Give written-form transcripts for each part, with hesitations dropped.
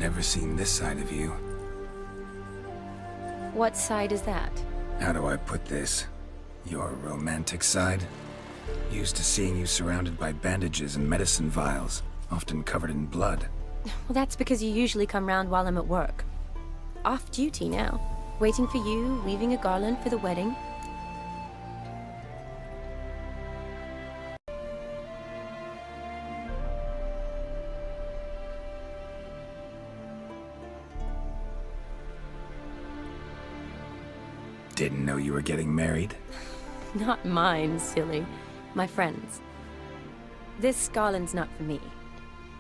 Never seen this side of you. What side is that? How do I put this? Your romantic side? Used to seeing you surrounded by bandages and medicine vials, often covered in blood. Well, that's because you usually come round while I'm at work. Off duty now. Waiting for you, weaving a garland for the wedding. Didn't know you were getting married? Not mine, silly. My friends. This garland's not for me.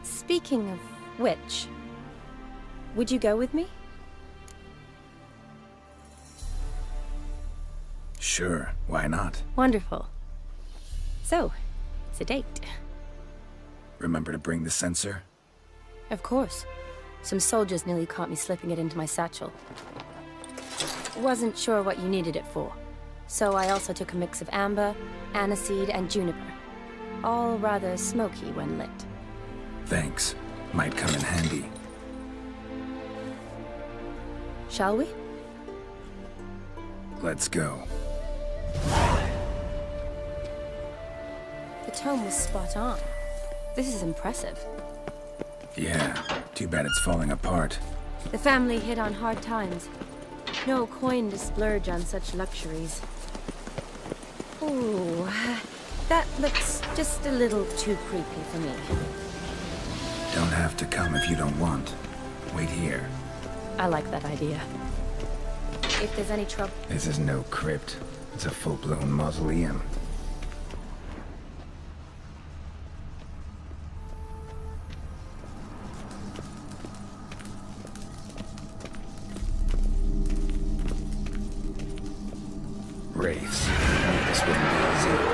Speaking of which, would you go with me? Sure, why not? Wonderful. So, it's a date. Remember to bring the censer? Of course. Some soldiers nearly caught me slipping it into my satchel. Wasn't sure what you needed it for, so I also took a mix of amber, aniseed, and juniper. All rather smoky when lit. Thanks. Might come in handy. Shall we? Let's go. The tone was spot on. This is impressive. Yeah, too bad it's falling apart. The family hit on hard times. No coin to splurge on such luxuries. Ooh, that looks just a little too creepy for me. Don't have to come if you don't want. Wait here. I like that idea. If there's any trouble... This is no crypt. It's a full-blown mausoleum. Wraiths. This wouldn't be easy.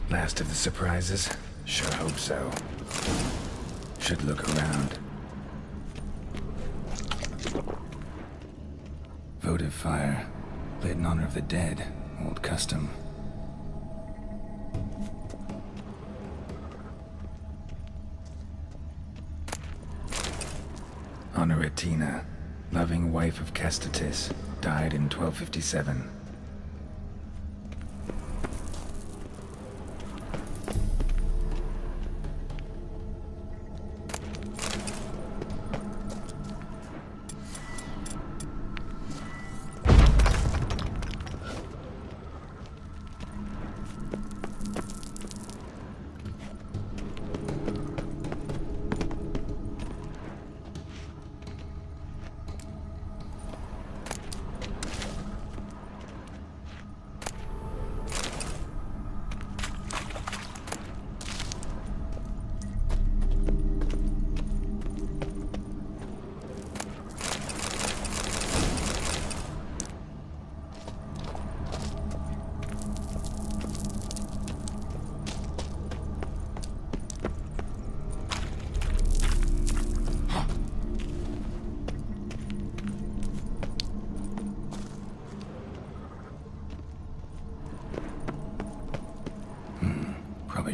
Last of the surprises? Sure hope so. Should look around. Votive fire. Lit in honor of the dead. Old custom. Honoratina, loving wife of Kestatis, died in 1257.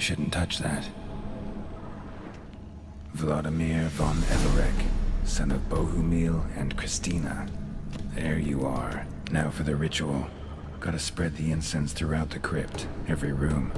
shouldn't touch that. Vladimir von Everek, son of Bohumil and Christina. There you are. Now for the ritual. Gotta spread the incense throughout the crypt, every room.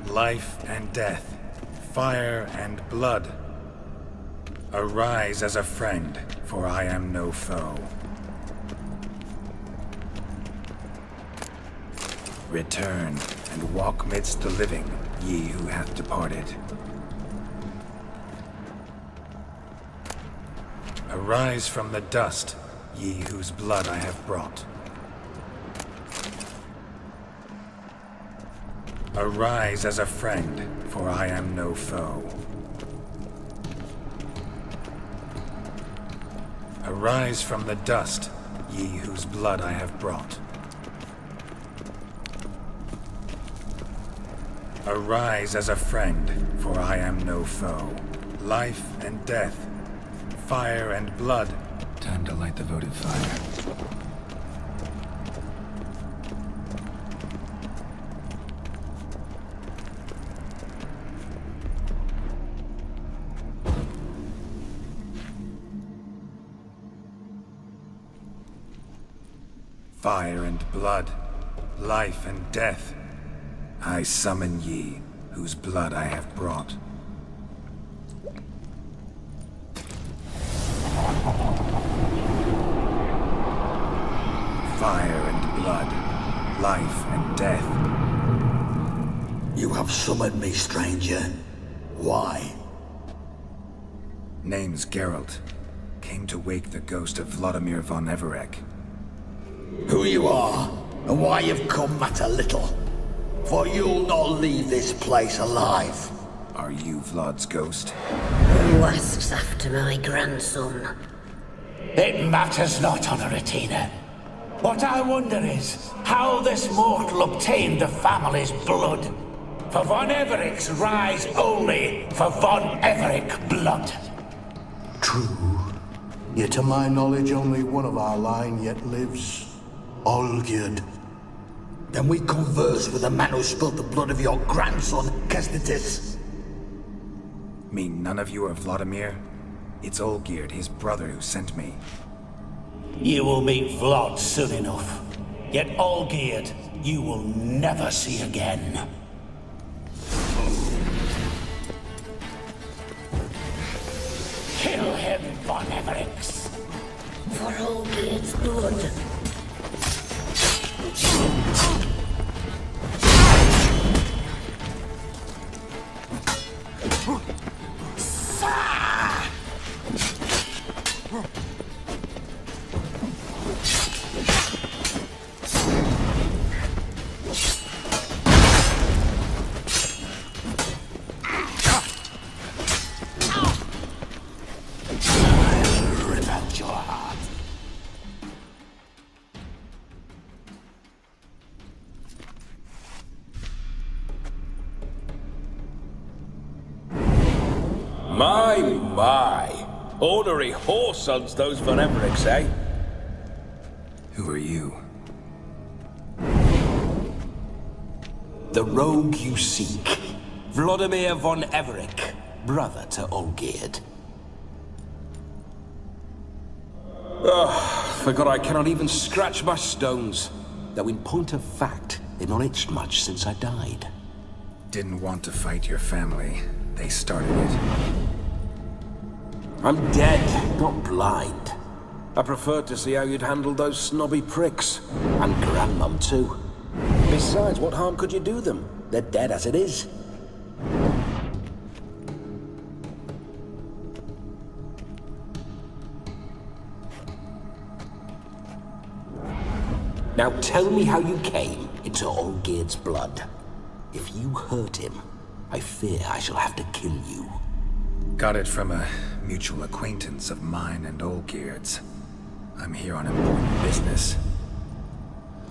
Life and death, fire and blood. Arise as a friend, for I am no foe. Return and walk midst the living, ye who hath departed. Arise from the dust, ye whose blood I have brought. Arise as a friend, for I am no foe. Arise from the dust, ye whose blood I have brought. Arise as a friend, for I am no foe. Life and death, fire and blood. Time to light the votive fire. Fire and blood, life and death, I summon ye, whose blood I have brought. Fire and blood, life and death. You have summoned me, stranger. Why? Name's Geralt. Came to wake the ghost of Vladimir von Everek. Who you are, and why you've come matter little. For you'll not leave this place alive. Are you Vlad's ghost? Who asks after my grandson? It matters not, Honoratina. What I wonder is how this mortal obtained the family's blood. For von Everek's rise only for von Everek blood. True. Yet to my knowledge, only one of our line yet lives. Olgierd. Then we converse with the man who spilled the blood of your grandson, Kestitis. Mean none of you are Vladimir? It's Olgierd, his brother, who sent me. You will meet Vlad soon enough. Yet Olgierd, you will never see again. Kill him, von Evereks. For Olgierd's blood. My! Ornery whoresons, those von Evereks, eh? Who are you? The rogue you seek. Vladimir von Everek, brother to Olgierd. Forgot I cannot even scratch my stones. Though in point of fact, they've not itched much since I died. Didn't want to fight your family. They started it. I'm dead, not blind. I preferred to see how you'd handled those snobby pricks. And Grandmum, too. Besides, what harm could you do them? They're dead as it is. Now tell me how you came into Olgierd's blood. If you hurt him, I fear I shall have to kill you. Got it from a mutual acquaintance of mine and Olgierd's. I'm here on important business.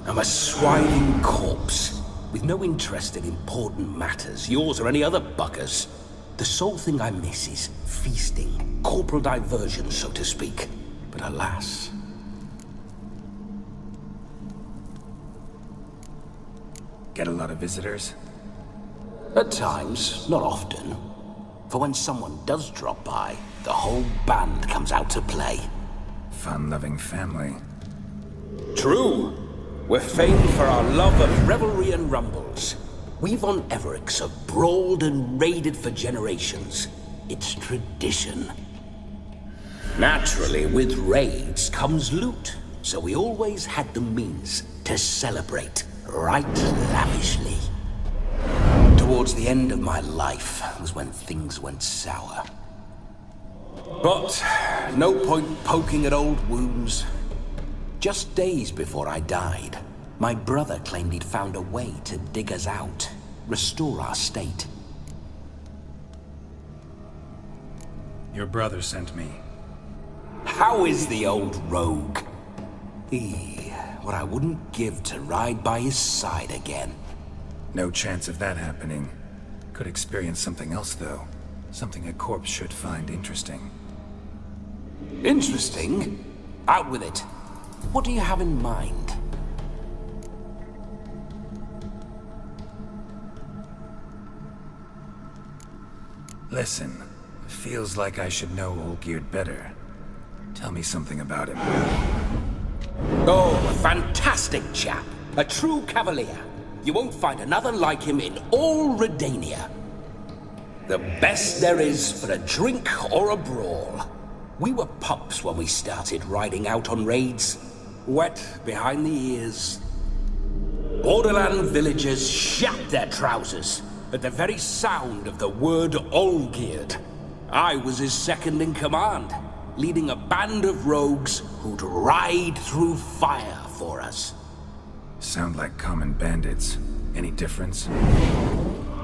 I'm a swiving corpse, with no interest in important matters, yours or any other buggers. The sole thing I miss is feasting, corporal diversion, so to speak. But alas... Get a lot of visitors? At times, not often. For when someone does drop by, the whole band comes out to play. Fun-loving family. True. We're famed for our love of revelry and rumbles. We von Evericks have brawled and raided for generations. It's tradition. Naturally, with raids comes loot, so we always had the means to celebrate right lavishly. Towards the end of my life was when things went sour. But no point poking at old wounds. Just days before I died, my brother claimed he'd found a way to dig us out, restore our state. Your brother sent me. How is the old rogue? What I wouldn't give to ride by his side again. No chance of that happening. Could experience something else, though. Something a corpse should find interesting. Interesting? Out with it. What do you have in mind? Listen, feels like I should know Olgierd better. Tell me something about him. Oh, a fantastic chap. A true cavalier. You won't find another like him in all Redania. The best there is for a drink or a brawl. We were pups when we started riding out on raids. Wet behind the ears. Borderland villagers shat their trousers at the very sound of the word Olgierd. I was his second in command, leading a band of rogues who'd ride through fire for us. Sound like common bandits. Any difference?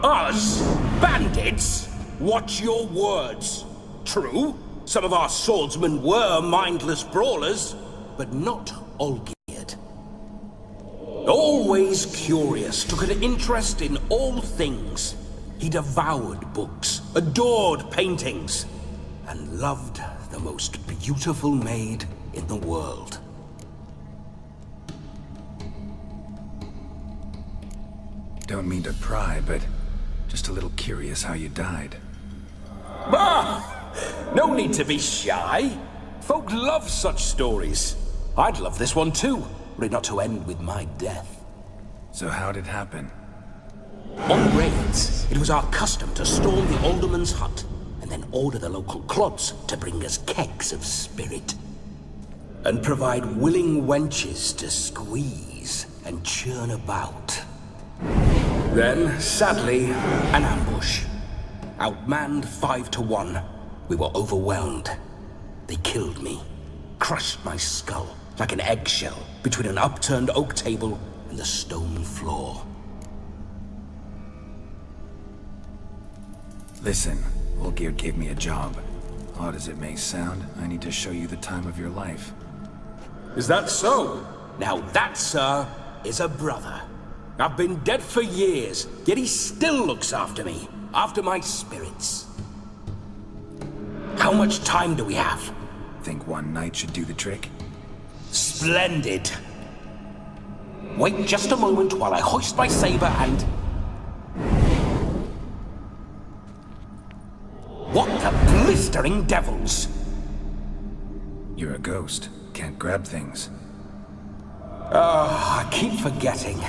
Us? Bandits? Watch your words. True, some of our swordsmen were mindless brawlers, but not Olgierd. Always curious, took an interest in all things. He devoured books, adored paintings, and loved the most beautiful maid in the world. Don't mean to pry, but just a little curious how you died. No need to be shy. Folk love such stories. I'd love this one too, were it not to end with my death. So how'd it happen? On raids, it was our custom to storm the alderman's hut, and then order the local clods to bring us kegs of spirit. And provide willing wenches to squeeze and churn about. Then, sadly, an ambush. Outmanned 5-1, we were overwhelmed. They killed me, crushed my skull like an eggshell between an upturned oak table and the stone floor. Listen, Olgierd gave me a job. Odd as it may sound, I need to show you the time of your life. Is that so? Now that, sir, is a brother. I've been dead for years, yet he still looks after me, after my spirits. How much time do we have? Think one night should do the trick? Splendid. Wait just a moment while I hoist my saber and... What the blistering devils? You're a ghost. Can't grab things. I keep forgetting.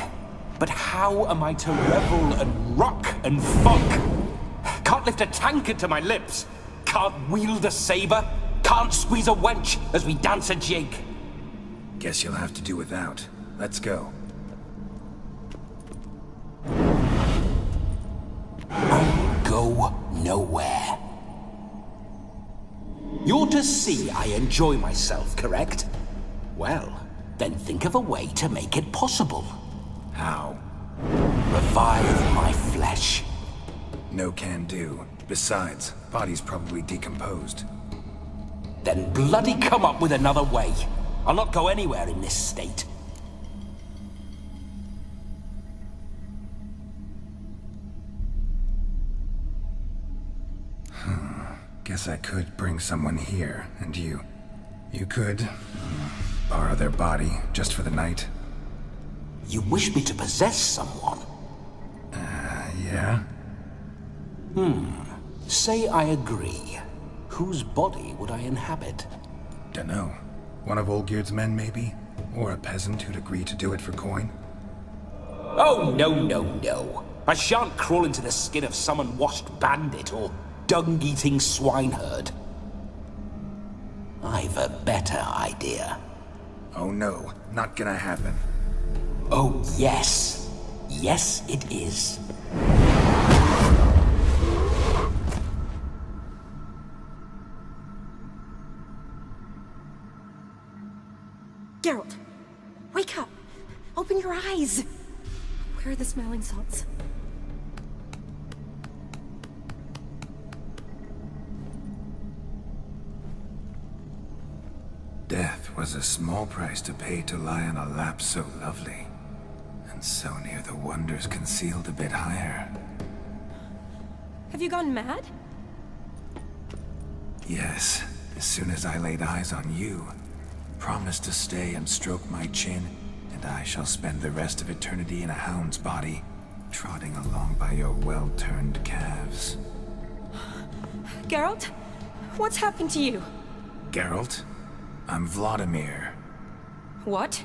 But how am I to revel and rock and fuck? Can't lift a tankard to my lips. Can't wield a saber. Can't squeeze a wench as we dance a jig. Guess you'll have to do without. Let's go. I'll go nowhere. You're to see I enjoy myself, correct? Well, Then think of a way to make it possible. How? Revive my flesh. No can do. Besides, body's probably decomposed. Then bloody come up with another way. I'll not go anywhere in this state. Guess I could bring someone here, and you could borrow their body just for the night. You wish me to possess someone? Yeah? Say I agree. Whose body would I inhabit? Dunno. One of Olgierd's men, maybe? Or a peasant who'd agree to do it for coin? Oh, no. I shan't crawl into the skin of some unwashed bandit or dung-eating swineherd. I've a better idea. Oh no, not gonna happen. Oh, yes. Yes, it is. Geralt, wake up! Open your eyes! Where are the smelling salts? Death was a small price to pay to lie on a lap so lovely, and so near the wonders concealed a bit higher. Have you gone mad? Yes, as soon as I laid eyes on you, promised to stay and stroke my chin, and I shall spend the rest of eternity in a hound's body, trotting along by your well-turned calves. Geralt? What's happened to you? Geralt? I'm Vladimir. What?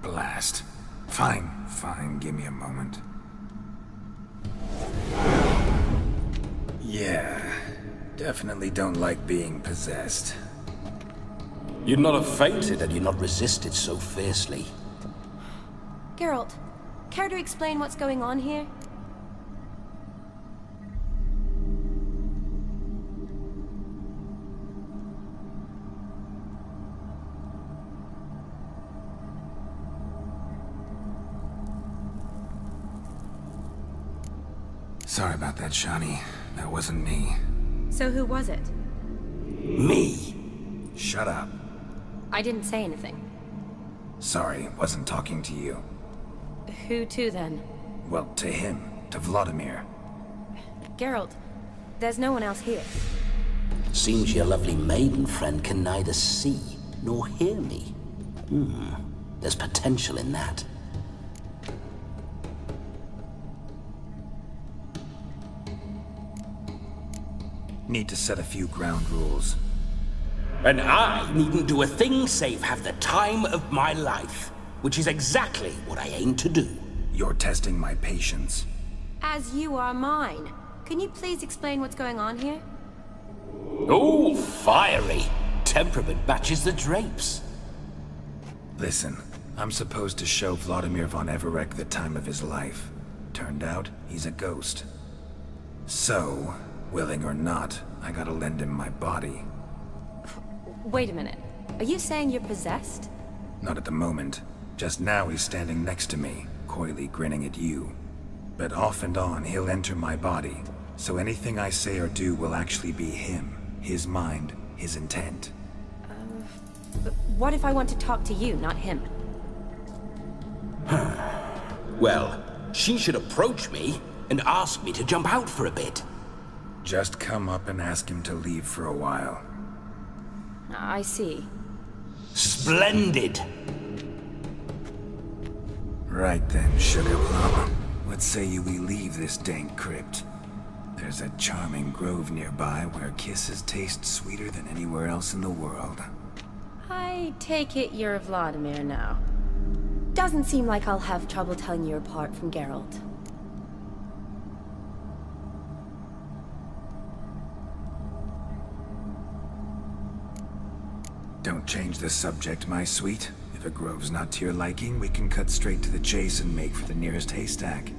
Blast. Fine, give me a moment. Yeah, definitely don't like being possessed. You'd not have fainted had you not resisted so fiercely. Geralt, care to explain what's going on here? Sorry about that, Shani. That wasn't me. So who was it? Me? Shut up. I didn't say anything. Sorry, wasn't talking to you. Who to then? Well, to him. To Vladimir. Geralt, there's no one else here. Seems your lovely maiden friend can neither see nor hear me. There's potential in that. Need to set a few ground rules. And I needn't do a thing save have the time of my life, which is exactly what I aim to do. You're testing my patience. As you are mine. Can you please explain what's going on here? Oh, fiery. Temperament matches the drapes. Listen, I'm supposed to show Vladimir von Everec the time of his life. Turned out, he's a ghost. So, willing or not, I gotta lend him my body. Wait a minute. Are you saying you're possessed? Not at the moment. Just now he's standing next to me, coyly grinning at you. But off and on, he'll enter my body. So anything I say or do will actually be him. His mind, his intent. But what if I want to talk to you, not him? Well, she should approach me and ask me to jump out for a bit. Just come up and ask him to leave for a while. I see. Splendid! Right then, Sugar Plum. What say you we leave this dank crypt? There's a charming grove nearby where kisses taste sweeter than anywhere else in the world. I take it you're Vladimir now. Doesn't seem like I'll have trouble telling you apart from Geralt. Don't change the subject, my sweet. If a grove's not to your liking, we can cut straight to the chase and make for the nearest haystack.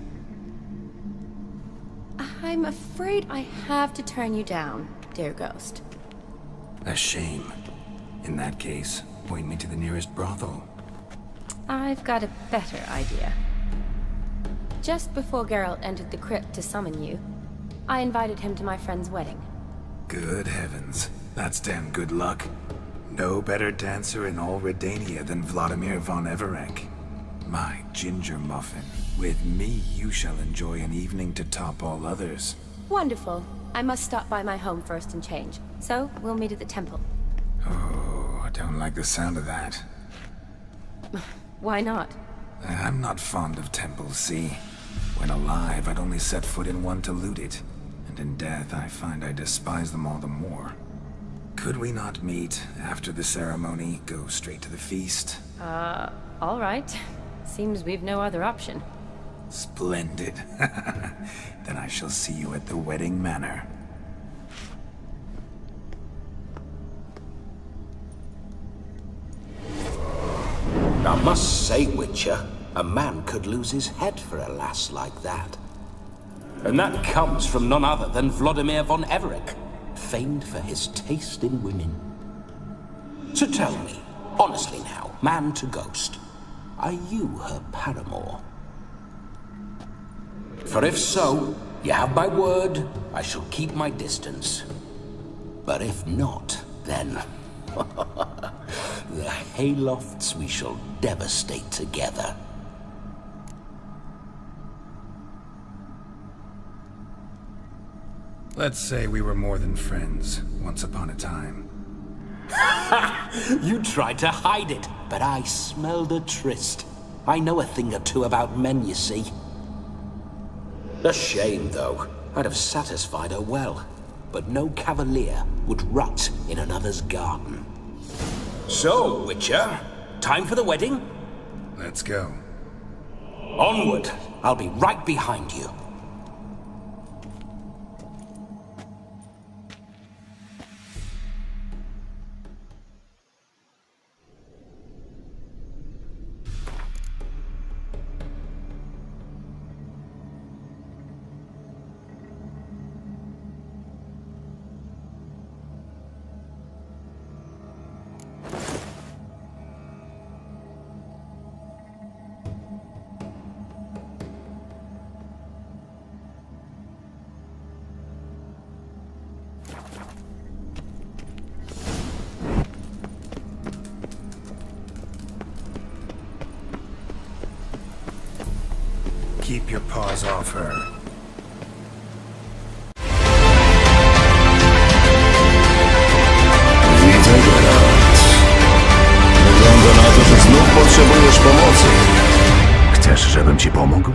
I'm afraid I have to turn you down, dear ghost. A shame. In that case, point me to the nearest brothel. I've got a better idea. Just before Geralt entered the crypt to summon you, I invited him to my friend's wedding. Good heavens. That's damn good luck. No better dancer in all Redania than Vladimir von Everec. My ginger muffin. With me, you shall enjoy an evening to top all others. Wonderful. I must stop by my home first and change. So, we'll meet at the temple. Oh, I don't like the sound of that. Why not? I'm not fond of temples, see? When alive, I'd only set foot in one to loot it. And in death, I find I despise them all the more. Could we not meet after the ceremony, go straight to the feast? All right. Seems we've no other option. Splendid. Then I shall see you at the wedding manor. I must say, Witcher, a man could lose his head for a lass like that. And that comes from none other than Vladimir von Everec, famed for his taste in women. So tell me, honestly now, man to ghost, are you her paramour? For if so, you have my word, I shall keep my distance. But if not, then the haylofts we shall devastate together. Let's say we were more than friends, once upon a time. You tried to hide it, but I smelled a tryst. I know a thing or two about men, you see. A shame, though. I'd have satisfied her well. But no cavalier would rot in another's garden. So, Witcher, time for the wedding? Let's go. Onward! I'll be right behind you. Keep your paws off her. Widzę, Geralt. Wygląda na to, że znów potrzebujesz pomocy. Chcesz, żebym ci pomógł?